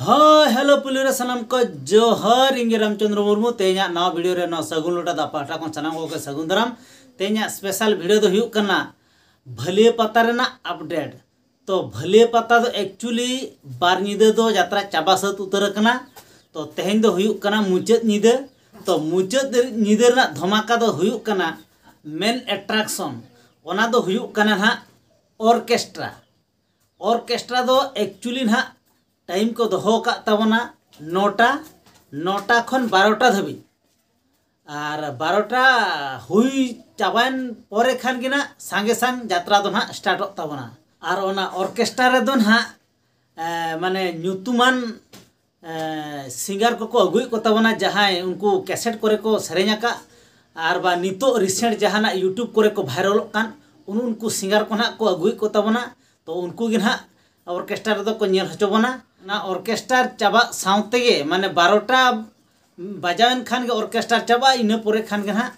हाँ hello police सनम को जोहर इंगे रामचंद्र मुर्मू तेना नवा वीडियो रे नवा सगुन लोटा दा पाटा को सनम को सगुन दराम तेना स्पेशल वीडियो दो हुयुक कना भलिया पता रेना अपडेट। तो भलिया पता दो एक्चुअली बार निदे दो यात्रा चाबा सत उतर कना। तो तेहेन दो हुयुक कना मुचाद निदे। तो मुचाद निदे रेना धमाका दो हुयुक कना मेन एट्रैक्शन ओना दो हुयुक कना हा ऑर्केस्ट्रा दो एक्चुअली ना टाइम को दोहो का तबना 9टा खन 12टा धाबी और 12टा हुई चाबान परे खान के ना सांगे सांग यात्रा दो ना स्टार्ट तबना। और ओना ऑर्केस्ट्रा रे दो ना माने न्यूतुमान सिंगर को अगुई को तबना जहां उनको कैसेट करे को सेरेኛ का और बा नितो रिसेंट जहां यूट्यूब करे को वायरल कान उनको सिंगर को ना को अगुई को तबना। तो उनको गे ना ऑर्केस्ट्रा रे दो को नेल हचोबना ना ऑर्केस्ट्रा चाबा साउते गे माने 12टा बजावन खान के ऑर्केस्ट्रा चाबा इना परे खान के ना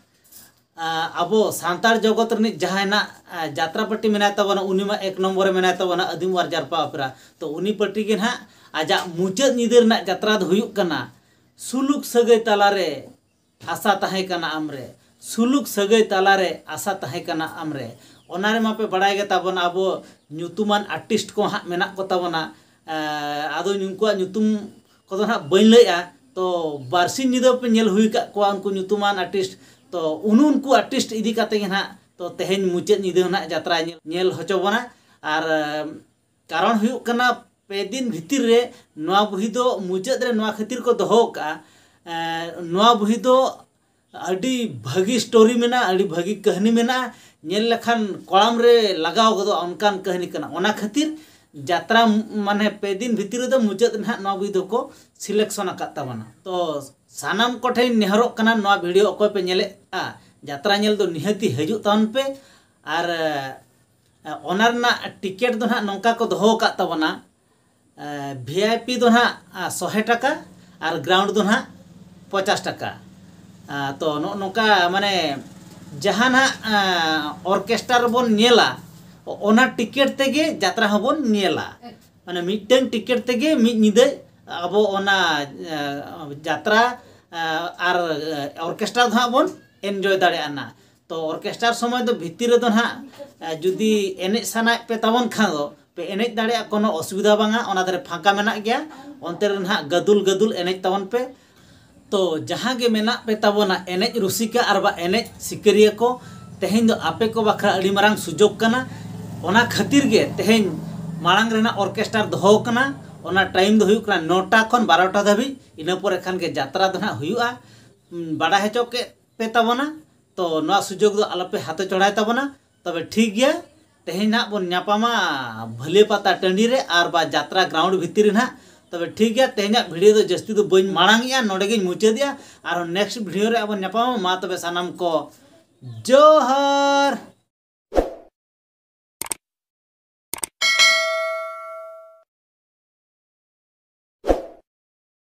अबो सांतार जगत रे जहां ना यात्रा पार्टी मेना तबना उनी मा 1 नंबर मेना तबना आदिमवार जारपा अपरा। तो उनी पार्टी के ना आजा मुचाद निदर ना यात्रा दो हुयुक कना सुलुक सगै तालारे आशा ताहे कना आमरे सुलुक सगै तालारे आशा ताहे कना आमरे ओनारे मापे बड़ाय गे ताबना अबो न्यूतुमान आर्टिस्ट को हा मेना को ताबना आदो उनको न्यूतुम को ना बइन लैया। तो बारसिन निदो पे नेल हुई का को उनको न्यूतुमान आर्टिस्ट तो उनको आर्टिस्ट इदी काते गे ना तो तेहेन मुचाद निदो ना यात्रा नेल हचोबना। और कारण हुयुक कना पे दिन भितिर रे नवा बुही दो मुचाद रे नवा खातिर को दोहो का नवा बुही दो अड़ी भागी स्टोरी मेना अड़ी भागी कहानी मेना नेल लखान कॉलम रे लगाव गदो अनकान कहानी कना ओना खातिर यात्रा माने पे दिन भितर दो मुचाद ना नवा बुही दो को सिलेक्शन आका तबना। तो सानाम कोठे नेहरो कना नवा वीडियो अकोय पे नेले यात्रा नेल दो निहती हजू तान पे। और ओनर ना टिकेट दो ना नौका को दोहो का तबना वीआईपी दो ना 100 टाका और ग्राउंड दो ना 50 टाका। तो नौका माने जहाँ ना ऑर्केस्ट्रा बोन नेला ओना टिकेट तेगे यात्रा हबोन नेला माने मिटन टिकेट तेगे मिट निदे अबो ओना यात्रा और ऑर्केस्ट्रा दो बोन एनजॉय दाड़ेआना। तो ऑर्केस्ट्रा समय दो भितिर दो ना जुदी एनेज साना पे तबन खान दो पे एनेज दाड़े कोनो असुविधा बांगा ओना दरे फांका मेना गया ओनते रे ना गदुल एनेज तबन पे। तो जहाँ के मेना पे तबना एनेज रुसिका और बा एनेज सिकरिया को तेहेन दो आपे को बखरा अड़ी मारांग सुजोग कना ओना खातिर गे तेहेन मारांग रेना ऑर्केस्ट्रा दोहो कना ओना टाइम दो हुयुक कना 9टा खन 12टा धाबी इना परे खान के यात्रा दो ना हुयुआ बड़ा हेचो के पे तबना। तो नवा सुजोग दो आलोपे हाथे चढ़ाय तबना तबे ठीक गया तेहेन ना बोन न्यापामा भलिया पता टंडी रे और बा यात्रा ग्राउंड भितिर ना तबे ठीक गया तेहेन वीडियो दो जस्ती दो बइन मारांगिया नोडे गे मुचादिया और नेक्स्ट वीडियो रे अब न्यापामा मा तबे सानाम को जोहर।